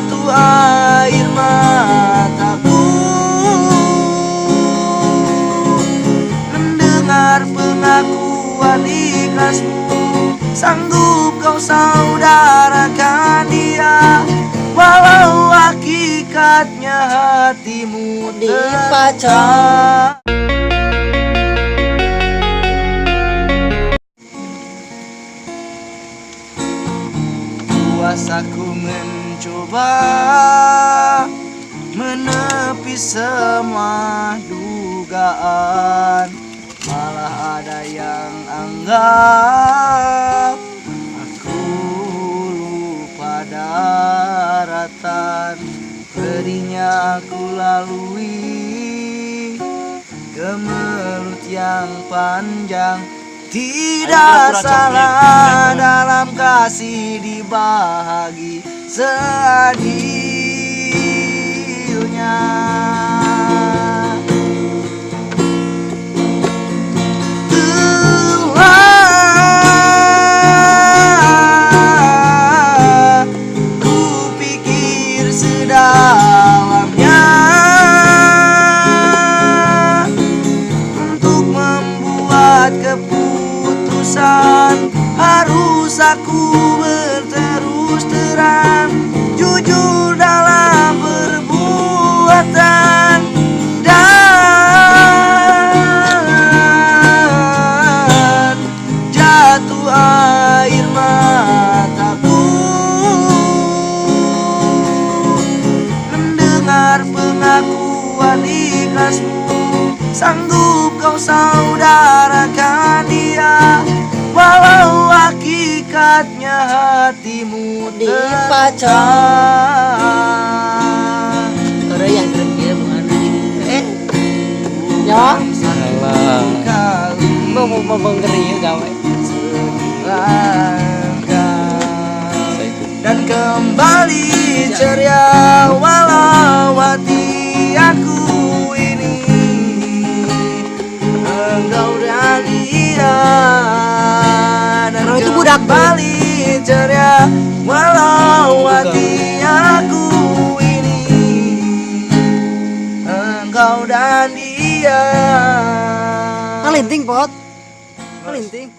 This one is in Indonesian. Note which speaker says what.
Speaker 1: jatuh air mataku mendengar pengakuan ikhlasmu. Sanggup kau saudarakan dia, walau hakikatnya hatimu terpecah. Kuasaku mencoba menepis semua dugaan, malah ada yang anggap aku lupa daratan. Pedihnya aku lalui kemelut yang panjang. Tidak salah dalam kasih dibahagi seadilnya. Kupikir sedalamnya untuk membuat keputusan. Harus aku berterus terang, jujur dalam perbuatan, dan jatuh air mataku mendengar pengakuan ikhlasmu. Sanggup kau saudarakan dia, walau hakikatnya hatimu terpecah.
Speaker 2: Orang yang kira mana ya
Speaker 1: salah
Speaker 2: mau ngeri gawe
Speaker 1: dan kembali ceria, walau hati aku ini engkau dan dia. Dan
Speaker 2: itu budak
Speaker 1: kembali ceria, walau hati aku ini engkau dan dia.
Speaker 2: Kalinting pot, kalinting.